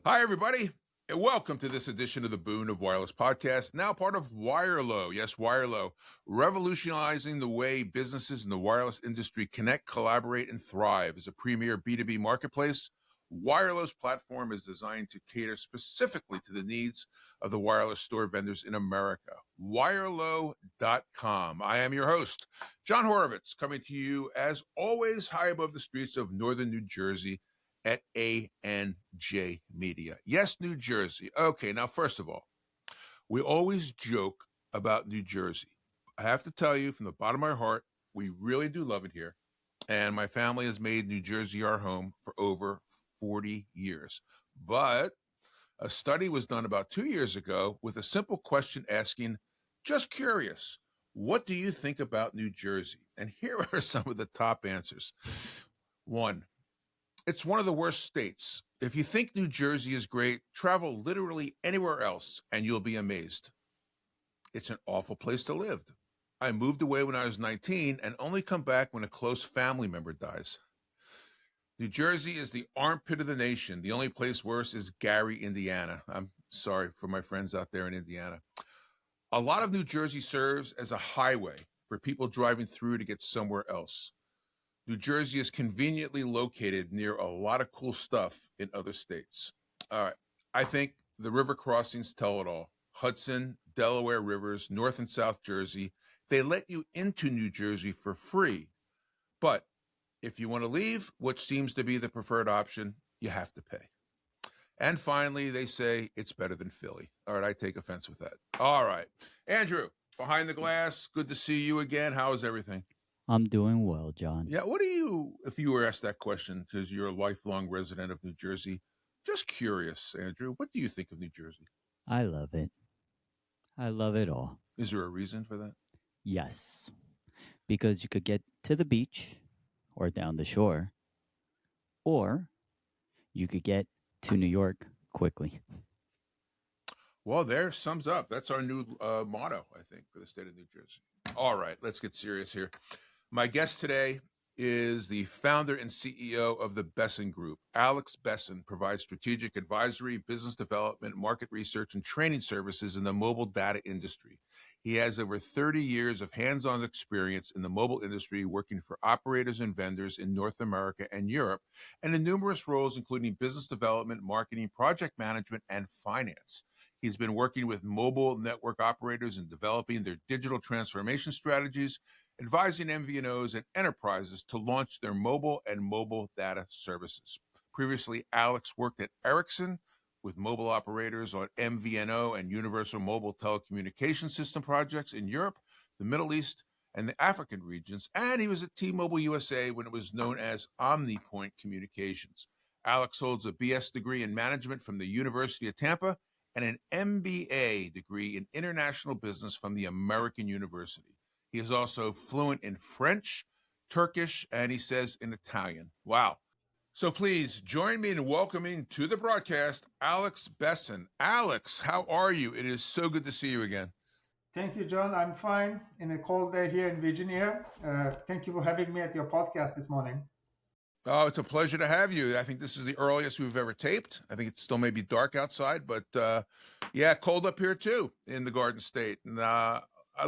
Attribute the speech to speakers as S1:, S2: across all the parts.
S1: Hi, everybody, and welcome to this edition of the Boon of Wireless Podcast, now part of Wirelo. Yes, Wirelo, revolutionizing the way businesses in the wireless industry connect, collaborate, and thrive. As a premier B2B marketplace, Wirelo's platform is designed to cater specifically to the needs of the wireless store vendors in America. Wirelo.com. I am your host, Jon Horovitz, coming to you, as always, high above the streets of northern New Jersey, at ANJ Media. Yes, New Jersey. Okay, now, first of all, we always joke about New Jersey. I have to tell you from the bottom of my heart, we really do love it here. And my family has made New Jersey our home for over 40 years. But a study was done about 2 years ago with a simple question asking, just curious, what do you think about New Jersey? And here are some of the top answers. 1, it's one of the worst states. If you think New Jersey is great, travel literally anywhere else and you'll be amazed. It's an awful place to live. I moved away when I was 19 and only come back when a close family member dies. New Jersey is the armpit of the nation. The only place worse is Gary, Indiana. I'm sorry for my friends out there in Indiana. A lot of New Jersey serves as a highway for people driving through to get somewhere else. New Jersey is conveniently located near a lot of cool stuff in other states. All right. I think the river crossings tell it all. Hudson, Delaware rivers, North and South Jersey. They let you into New Jersey for free. But if you want to leave, which seems to be the preferred option, you have to pay. And finally, they say it's better than Philly. All right. I take offense with that. All right. Andrew, behind the glass, good to see you again. How is everything?
S2: I'm doing well, John.
S1: Yeah, what do you, if you were asked that question, because you're a lifelong resident of New Jersey, just curious, Andrew, what do you think of New Jersey?
S2: I love it. I love it all.
S1: Is there a reason for that?
S2: Yes, because you could get to the beach or down the shore, or you could get to New York quickly.
S1: Well, there sums up. That's our new motto, I think, for the state of New Jersey. All right, let's get serious here. My guest today is the founder and CEO of the Besen Group. Alex Besen provides strategic advisory, business development, market research, and training services in the mobile data industry. He has over 30 years of hands-on experience in the mobile industry, working for operators and vendors in North America and Europe, and in numerous roles, including business development, marketing, project management, and finance. He's been working with mobile network operators in developing their digital transformation strategies, advising MVNOs and enterprises to launch their mobile and mobile data services. Previously, Alex worked at Ericsson with mobile operators on MVNO and universal mobile telecommunication system projects in Europe, the Middle East, and the African regions. And he was at T-Mobile USA when it was known as OmniPoint Communications. Alex holds a BS degree in management from the University of Tampa and an MBA degree in international business from the American University. He is also fluent in French, Turkish, and he says in Italian. Wow. So please join me in welcoming to the broadcast, Alex Besen. Alex, how are you? It is so good to see you again.
S3: Thank you, John. I'm fine in a cold day here in Virginia. Thank you for having me at your podcast this morning.
S1: Oh, it's a pleasure to have you. I think this is the earliest we've ever taped. I think it still may be dark outside, but yeah, cold up here too in the Garden State. And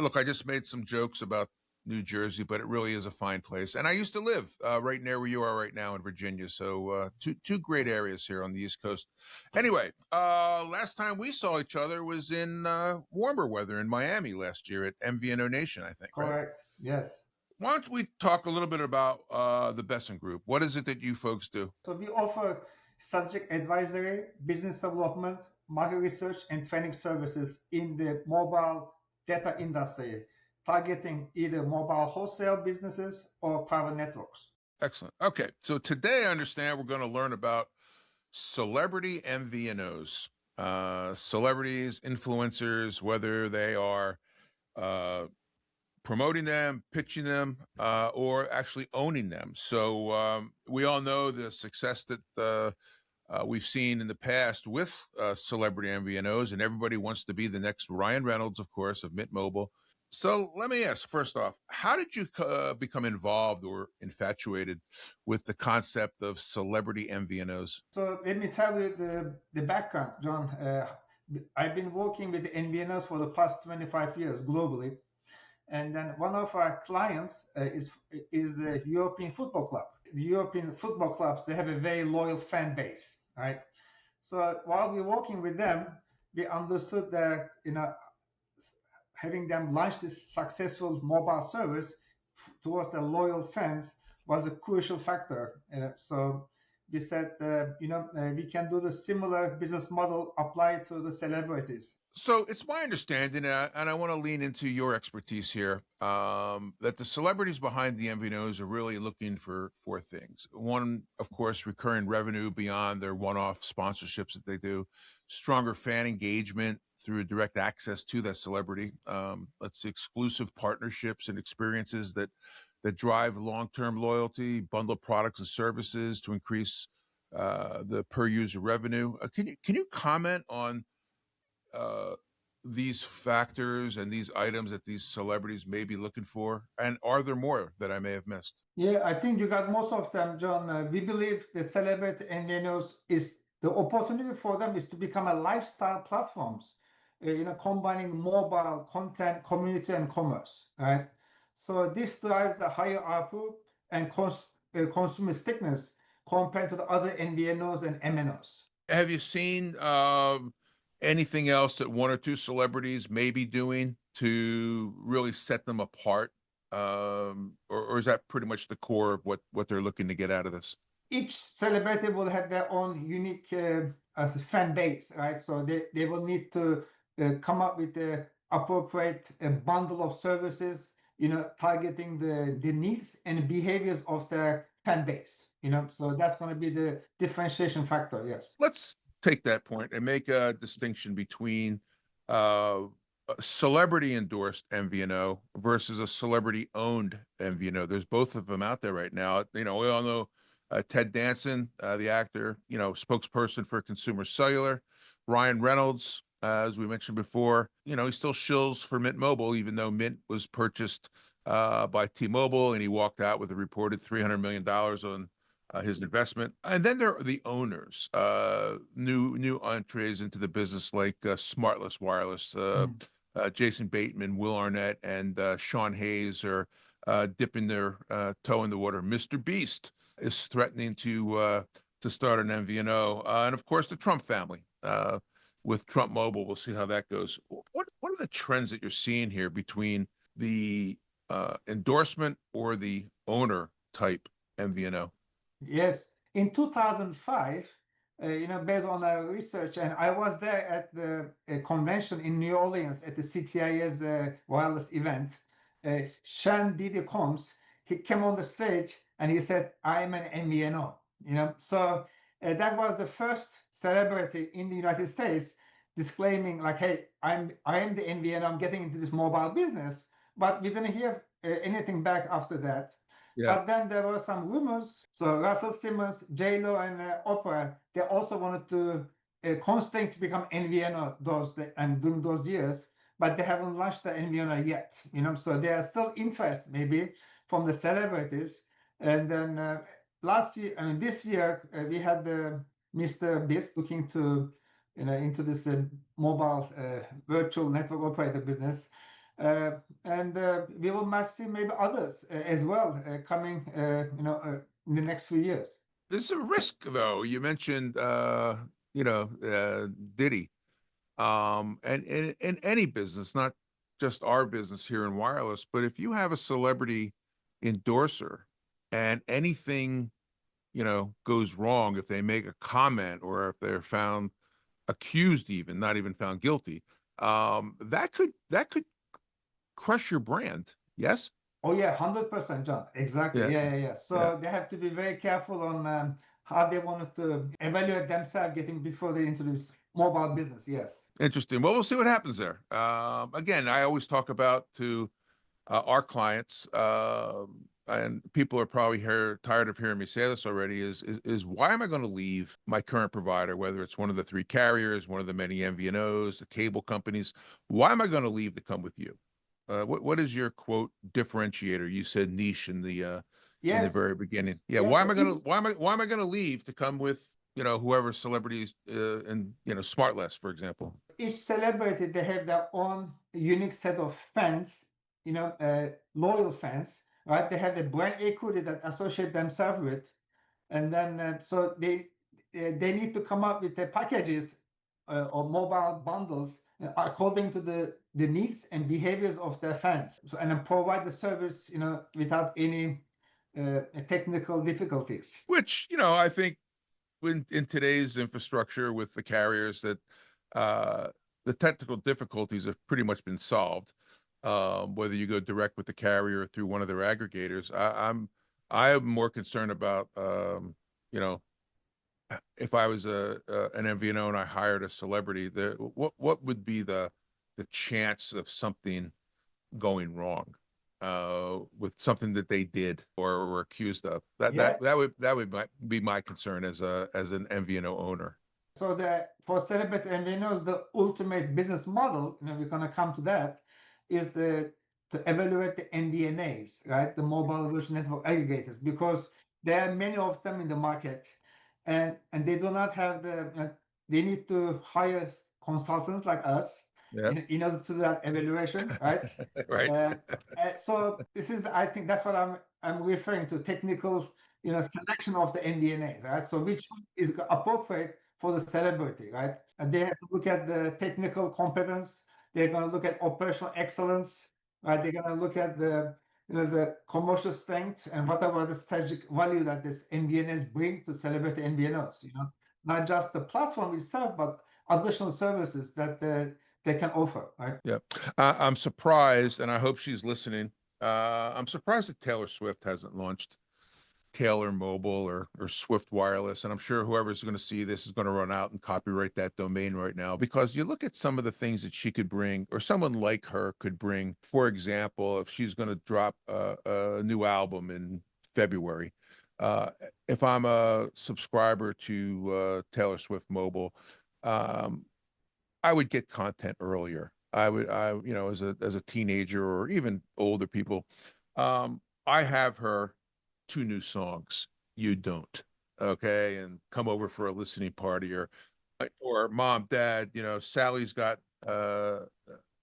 S1: look, I just made some jokes about New Jersey, but it really is a fine place. And I used to live right near where you are right now in Virginia. So two great areas here on the East Coast. Anyway, last time we saw each other was in warmer weather in Miami last year at MVNO Nation, I think.
S3: Correct.
S1: Right?
S3: Yes.
S1: Why don't we talk a little bit about the Besen Group? What is it that you folks do?
S3: So we offer strategic advisory, business development, market research, and training services in the mobile data industry, targeting either mobile wholesale businesses or private networks.
S1: Excellent. Okay. So today, I understand we're going to learn about celebrity MVNOs, celebrities, influencers, whether they are promoting them, pitching them, or actually owning them. So we all know the success that we've seen in the past with celebrity MVNOs, and everybody wants to be the next Ryan Reynolds, of course, of Mint Mobile. So let me ask, first off, how did you become involved or infatuated with the concept of celebrity MVNOs?
S3: So let me tell you the background, John. I've been working with the MVNOs for the past 25 years globally. And then one of our clients is the European Football Club. The European football clubs, they have a very loyal fan base, right? So while we're working with them, we understood that, having them launch this successful mobile service towards the loyal fans was a crucial factor. So we said, we can do the similar business model applied to the celebrities.
S1: So it's my understanding, and I want to lean into your expertise here, that the celebrities behind the MVNOs are really looking for four things. One, of course, recurring revenue beyond their one-off sponsorships that they do, stronger fan engagement through direct access to that celebrity. Let's see, exclusive partnerships and experiences that drive long-term loyalty, bundle products and services to increase the per-user revenue. Can you comment on these factors and these items that these celebrities may be looking for? And are there more that I may have missed?
S3: Yeah, I think you got most of them, John. We believe the celebrity MVNOs is the opportunity for them is to become a lifestyle platforms, combining mobile content, community, and commerce, right? So this drives the higher ARPU and consumer stickiness compared to the other MVNOs and MNOs.
S1: Have you seen anything else that one or two celebrities may be doing to really set them apart? Or is that pretty much the core of what they're looking to get out of this?
S3: Each celebrity will have their own unique fan base, right? So they will need to come up with the appropriate bundle of services, targeting the needs and behaviors of their fan base, so that's going to be the differentiation factor. Yes.
S1: Let's take that point and make a distinction between a celebrity endorsed MVNO versus a celebrity owned MVNO. There's both of them out there right now. We all know Ted Danson, the actor, spokesperson for Consumer Cellular. Ryan Reynolds, as we mentioned before, he still shills for Mint Mobile, even though Mint was purchased by T-Mobile, and he walked out with a reported $300 million on his investment. And then there are the owners, new entrees into the business like Smartless Wireless. Jason Bateman, Will Arnett, and Sean Hayes are dipping their toe in the water. Mr. Beast is threatening to start an MVNO, and of course the Trump family with Trump Mobile. We'll see how that goes. What are the trends that you're seeing here between the endorsement or the owner type MVNO?
S3: Yes, in 2005, based on our research, and I was there at the convention in New Orleans at the CTIA's wireless event. Sean Diddy Combs, he came on the stage and he said, "I'm an MVNO." So that was the first celebrity in the United States disclaiming, like, "Hey, I am the MVNO. I'm getting into this mobile business." But we didn't hear anything back after that.
S1: Yeah.
S3: But then there were some rumors. So Russell Simmons, J-Lo, and Oprah, they also wanted to constrain to become MVNO during those years, but they haven't launched the MVNO yet. So there are still interest maybe from the celebrities. And then this year we had Mr. Beast looking to into this mobile virtual network operator business. And we will might see maybe others as well coming, in the next few years.
S1: There's a risk, though. You mentioned, Diddy, and in any business, not just our business here in wireless, but if you have a celebrity endorser and anything, goes wrong, if they make a comment or if they're found accused, even not even found guilty, that could crush your brand. Yes.
S3: Oh yeah, 100%, John. Exactly. Yeah. So they have to be very careful on how they wanted to evaluate themselves getting before they introduce mobile business. Yes.
S1: Interesting. Well, we'll see what happens there. Again, I always talk about to our clients, and people are probably tired of hearing me say this already, is why am I going to leave my current provider, whether it's one of the three carriers, one of the many MVNOs, the cable companies? Why am I going to leave to come with you? What is your quote differentiator? You said niche in the
S3: Yes,
S1: very beginning. Yeah.
S3: yes. So
S1: Why am I gonna leave to come with whoever celebrities and Smartless, for example?
S3: each celebrity, they have their own unique set of fans, loyal fans, right? They have the brand equity that associate themselves with, and then so they need to come up with the packages or mobile bundles according to the needs and behaviors of their fans, so, and then provide the service, without any technical difficulties.
S1: Which I think in today's infrastructure with the carriers that uh, the technical difficulties have pretty much been solved. Whether you go direct with the carrier or through one of their aggregators, I am more concerned about if I was an MVNO and I hired a celebrity, what would be the chance of something going wrong with something that they did or were accused of?
S3: Yeah.
S1: That would be my concern as an MVNO owner.
S3: So for celebrity MVNOs, the ultimate business model, we're going to come to that, is to evaluate the MVNAs, right? The mobile virtual network aggregators, because there are many of them in the market, and they do not have they need to hire consultants like us
S1: Yeah.
S3: in order to do that evaluation, right?
S1: Right.
S3: So this is, I think that's what I'm referring to, technical, selection of the MVNAs, right? So which one is appropriate for the celebrity, right? And they have to look at the technical competence. They're going to look at operational excellence, right? They're going to look at the commercial strength and what about the strategic value that this MVNAs bring to celebrity MVNOs. Not just the platform itself, but additional services that they can offer, right?
S1: Yeah. I'm surprised, and I hope she's listening. I'm surprised that Taylor Swift hasn't launched Taylor Mobile or Swift Wireless, and I'm sure whoever's going to see this is going to run out and copyright that domain right now, because you look at some of the things that she could bring, or someone like her could bring. For example, if she's going to drop a new album in February, if I'm a subscriber to Taylor Swift Mobile, I would get content earlier. As a teenager or even older people, I have her 2 new songs. You don't, okay? And come over for a listening party, or mom, dad, Sally's got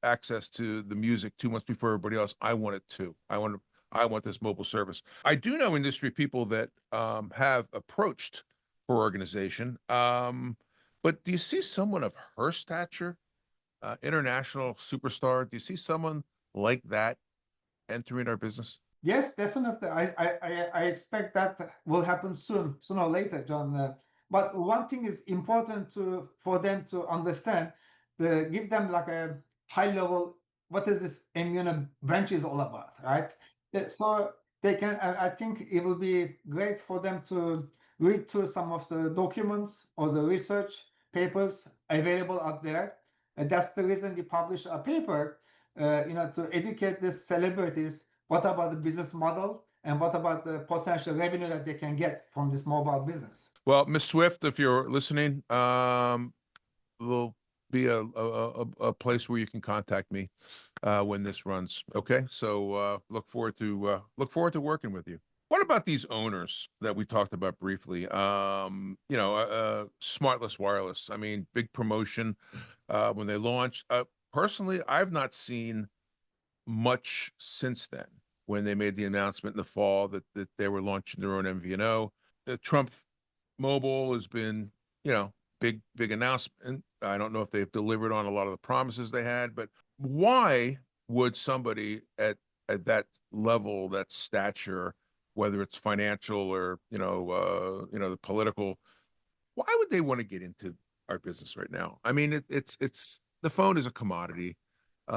S1: access to the music 2 months before everybody else. I want it too. I want this mobile service. I do know industry people that have approached her organization. But do you see someone of her stature, international superstar? Do you see someone like that entering our business?
S3: Yes, definitely. I expect that will happen sooner or later, John. But one thing is important for them to understand, give them like a high level, what is this MVNO branch is all about, right? So they can, I think it will be great for them to read through some of the documents or the research papers available out there. And that's the reason we publish a paper, to educate these celebrities. What about the business model and what about the potential revenue that they can get from this mobile business?
S1: Well, Miss Swift, if you're listening, there'll be a place where you can contact me when this runs. Okay, so look forward to working with you. What about these owners that we talked about briefly? Smartless Wireless. I mean, big promotion when they launched. Personally, I've not seen much since then, when they made the announcement in the fall that they were launching their own MVNO. Trump Mobile has been, big announcement. I don't know if they've delivered on a lot of the promises they had, but why would somebody at that level, that stature, whether it's financial or the political, why would they want to get into our business right now? I mean, it's the phone is a commodity. New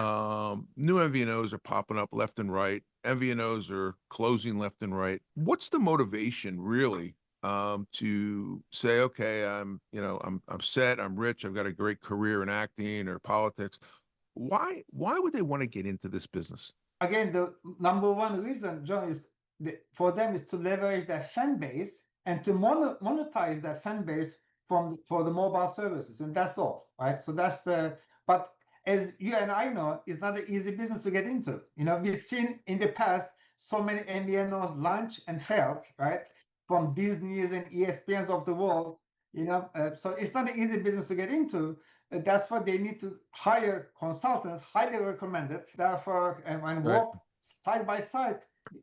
S1: MVNOs are popping up left and right. MVNOs are closing left and right. What's the motivation really to say, okay, I'm set, I'm rich, I've got a great career in acting or politics? Why would they want to get into this business?
S3: Again, the number one reason, John, is for them is to leverage their fan base and to monetize that fan base for the mobile services, and that's all, right? So but as you and I know, it's not an easy business to get into. We've seen in the past so many MVNOs launch and failed, right? From Disney's and ESPNs of the world, so it's not an easy business to get into. That's why they need to hire consultants, highly recommended, therefore, and
S1: Right.
S3: work side by side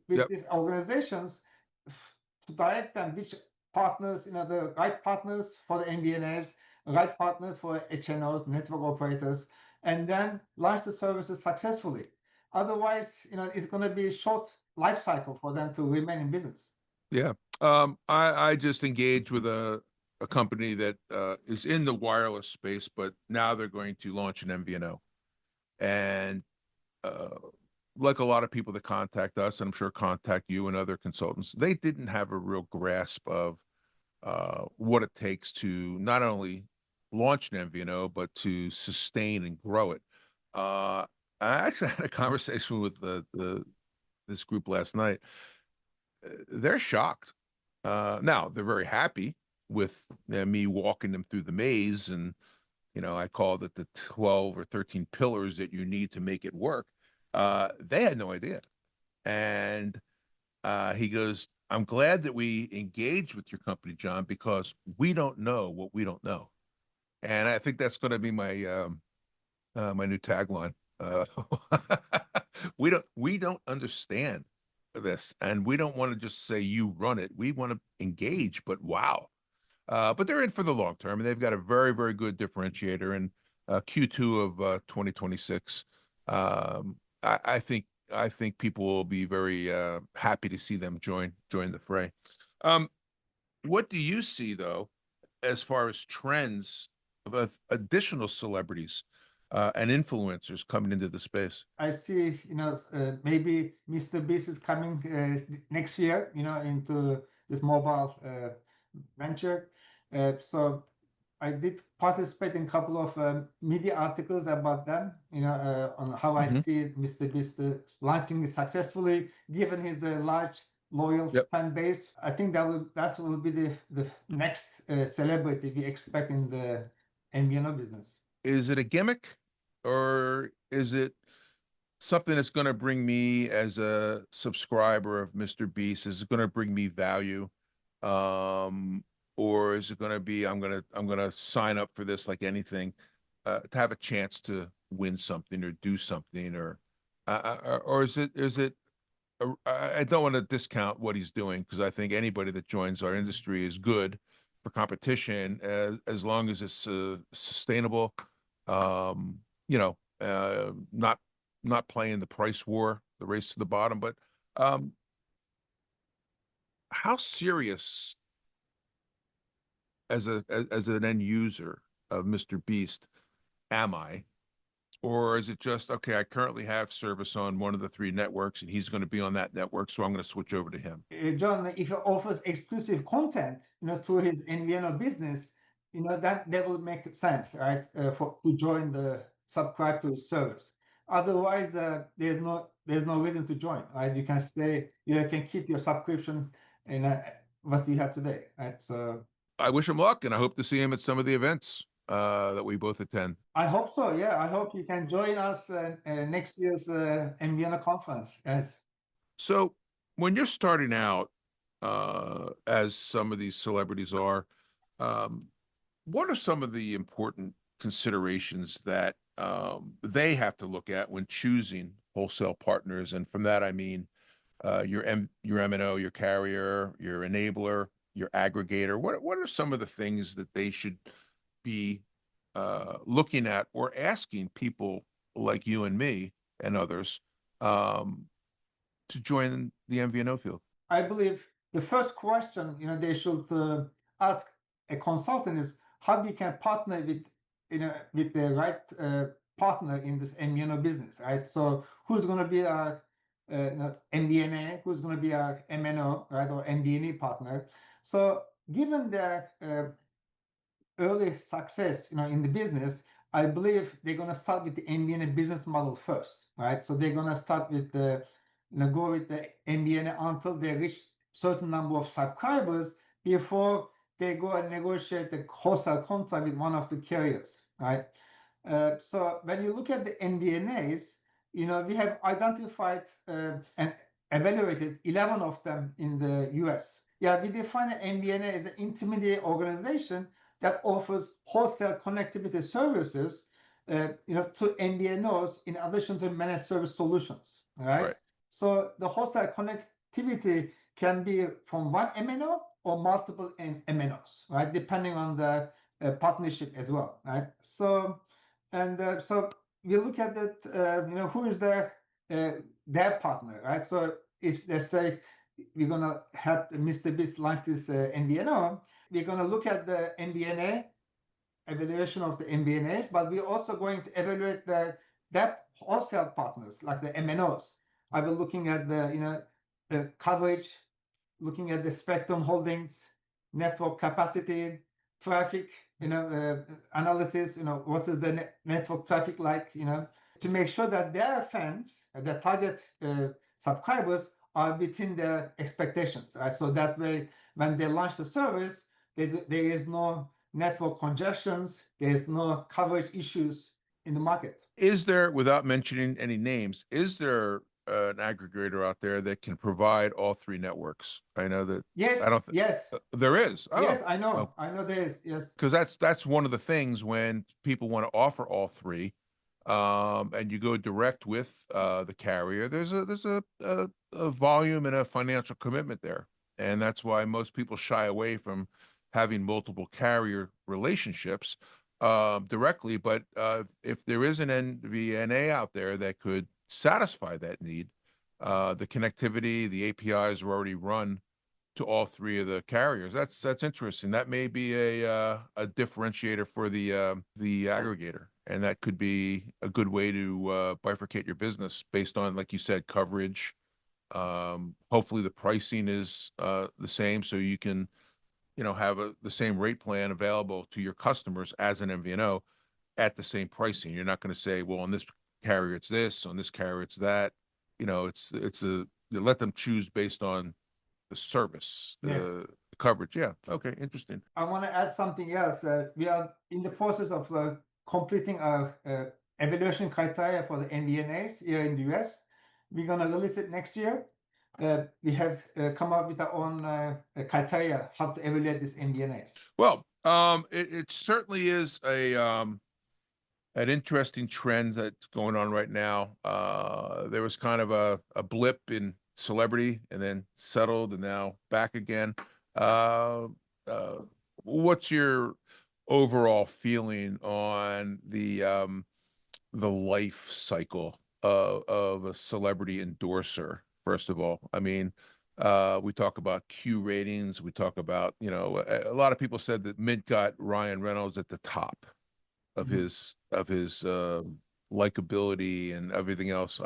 S3: with
S1: Yep.
S3: these organizations to direct them which partners, the right partners for the MVNOs, right partners for HNOs, network operators, and then launch the services successfully. Otherwise, it's going to be a short life cycle for them to remain in business.
S1: Yeah. I just engaged with a company that is in the wireless space, but now they're going to launch an MVNO. And like a lot of people that contact us, and I'm sure contact you and other consultants, they didn't have a real grasp of what it takes to not only launch an MVNO, but to sustain and grow it. I actually had a conversation with this group last night. They're shocked. Now they're very happy with me walking them through the maze, and I called it the 12 or 13 pillars that you need to make it work. They had no idea, and he goes, "I'm glad that we engaged with your company, Jon, because we don't know what we don't know," and I think that's going to be my new tagline. Uh, we don't understand this, and we don't want to just say you run it. We want to engage, but wow. But they're in for the long term, and they've got a very, very good differentiator. And Q2 of 2026, I think people will be very happy to see them join the fray. What do you see though, as far as trends of additional celebrities and influencers coming into the space?
S3: I see, maybe Mr. Beast is coming next year, into this mobile venture. So I did participate in a couple of media articles about them, on how I see Mr. Beast launching it successfully, given his large loyal
S1: Yep.
S3: fan base. I think that will be the next celebrity we expect in the MVNO business.
S1: Is it a gimmick, or is it something that's going to bring me as a subscriber of Mr. Beast? Is it going to bring me value? Or is it going to be I'm going to sign up for this like anything to have a chance to win something or do something, or is it I don't want to discount what he's doing, because I think anybody that joins our industry is good for competition as long as it's sustainable. Not playing the price war, the race to the bottom. But how serious, as an end user of Mr. Beast, am I? Or is it just, okay, I currently have service on one of the 3 networks and he's going to be on that network, so I'm going to switch over to him?
S3: John, if he offers exclusive content, to his MVNO business, that will make sense, right? To join subscribe to his service. Otherwise, there's no reason to join, right? You can stay, you can keep your subscription in what you have today, right? So
S1: I wish him luck, and I hope to see him at some of the events that we both attend.
S3: I hope so. Yeah, I hope you can join us next year's MVNO conference. Yes.
S1: So when you're starting out, as some of these celebrities are, what are some of the important considerations that they have to look at when choosing wholesale partners? And from that, I mean your MNO, your carrier, your enabler, your aggregator. What are some of the things that they should be looking at, or asking people like you and me and others to join the MVNO field?
S3: I believe the first question they should ask a consultant is how we can partner with the right partner in this MVNO business, right? So who's going to be our MVNA, who's going to be our MNO, right, or MVNE partner? So given their early success, in the business, I believe they're going to start with the MVNA business model first, right? So they're going to start with go with the MVNA until they reach certain number of subscribers before they go and negotiate the wholesale contract with one of the carriers, right? So when you look at the MVNAs, we have identified and evaluated 11 of them in the US. Yeah, we define an MVNA as an intermediate organization that offers wholesale connectivity services, to MVNOs in addition to managed service solutions. Right? So the wholesale connectivity can be from one MNO or multiple MNOs, right? Depending on the partnership as well, right? So we look at that, who is their partner, right? So if let's say we're gonna have Mr. Beast like this MVNO, we're gonna look at the MVNA evaluation of the MVNAs, but we're also going to evaluate that wholesale partners like the MNOs. I will looking at the coverage, looking at the spectrum holdings, network capacity, traffic, analysis, what is the network traffic like, to make sure that their fans, the target subscribers are within their expectations, right? So that way, when they launch the service, there is no network congestions, there is no coverage issues in the market.
S1: Is there, without mentioning any names, is there an aggregator out there that can provide all three networks? I know that.
S3: Yes.
S1: I don't.
S3: Yes.
S1: There is. Oh,
S3: yes, I know.
S1: well,
S3: I know there is. Yes.
S1: Because that's one of the things when people want to offer all three, and you go direct with the carrier. There's a volume and a financial commitment there, and that's why most people shy away from having multiple carrier relationships directly. But if there is an MVNA out there that could satisfy that need, the connectivity, the APIs are already run to all three of the carriers. That's interesting. That may be a differentiator for the aggregator, and that could be a good way to bifurcate your business based on, like you said, coverage. Hopefully, the pricing is the same, so you can have the same rate plan available to your customers as an MVNO at the same pricing. You're not going to say, well, on this carrier it's this, on this carrier it's that. You let them choose based on the service, the coverage. Yeah. Okay. Interesting.
S3: I want to add something else. We are in the process of completing our evaluation criteria for the MVNAs here in the US. We're going to release it next year. We have come up with our own criteria how to evaluate these MVNAs.
S1: Well, it certainly is an interesting trend that's going on right now. There was kind of a blip in celebrity and then settled and now back again. What's your overall feeling on the life cycle of a celebrity endorser? First of all, I mean, we talk about Q ratings. We talk about, a lot of people said that Mint got Ryan Reynolds at the top of his likability and everything else.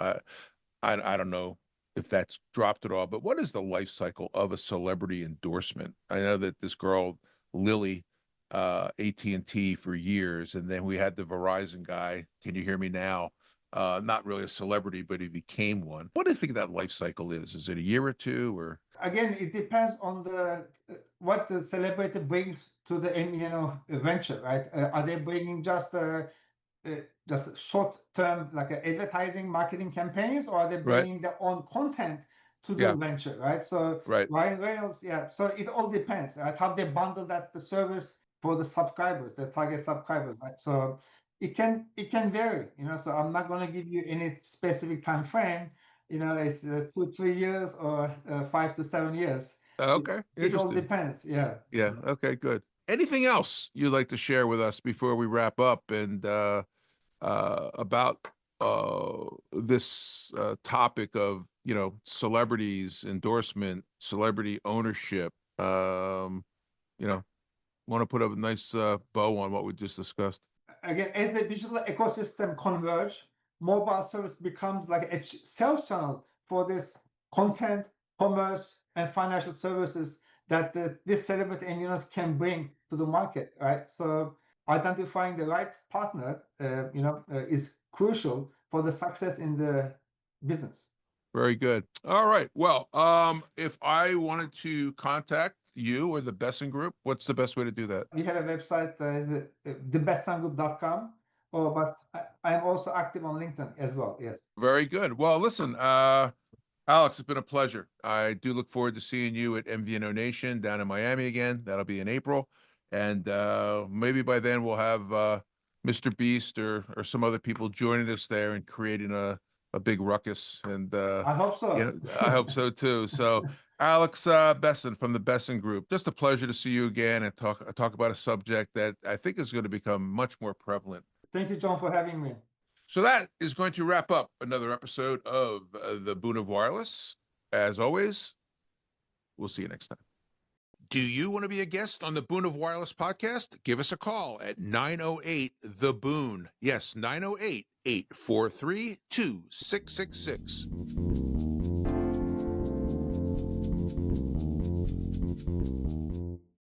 S1: I don't know if that's dropped at all, but what is the life cycle of a celebrity endorsement? I know that this girl, Lily, AT&T for years, and then we had the Verizon guy. Can you hear me now? Not really a celebrity, but he became one. What do you think that life cycle is? Is it a year or two, or?
S3: Again, it depends on what the celebrity brings to the venture, right? Are they bringing just short-term, like advertising, marketing campaigns, or are they bringing their own content to the venture, right? So Ryan Reynolds, So it all depends, right? How they bundle the service for the subscribers, the target subscribers, right? So it can vary, so I'm not going to give you any specific time frame, it's 2-3 years or 5 to 7 years.
S1: Okay.
S3: It all depends. Yeah.
S1: Okay, good. Anything else you'd like to share with us before we wrap up and about this topic of, celebrities endorsement, celebrity ownership? Want to put a nice bow on what we just discussed?
S3: Again, as the digital ecosystem converge, mobile service becomes like a sales channel for this content, commerce, and financial services that this celebrity MVNOs can bring to the market, right? So identifying the right partner, is crucial for the success in the business.
S1: Very good. All right. Well, if I wanted to contact you or the Besen Group, what's the best way to do that?
S3: We have a website, is thebesengroup.com. Oh, but I'm also active on LinkedIn as well. Yes.
S1: Very good. Well, listen, Alex, it's been a pleasure. I do look forward to seeing you at MVNO Nation down in Miami again. That'll be in April. And maybe by then we'll have Mr. Beast or some other people joining us there and creating a big ruckus. And
S3: I hope so.
S1: I hope so too. So Alex Besen from the Besen Group, just a pleasure to see you again and talk about a subject that I think is going to become much more prevalent.
S3: Thank you, John, for having me.
S1: So that is going to wrap up another episode of the Boon of Wireless. As always, we'll see you next time. Do you want to be a guest on the Boon of Wireless podcast? Give us a call at 908-THE-BOON. Yes, 908-843-2666.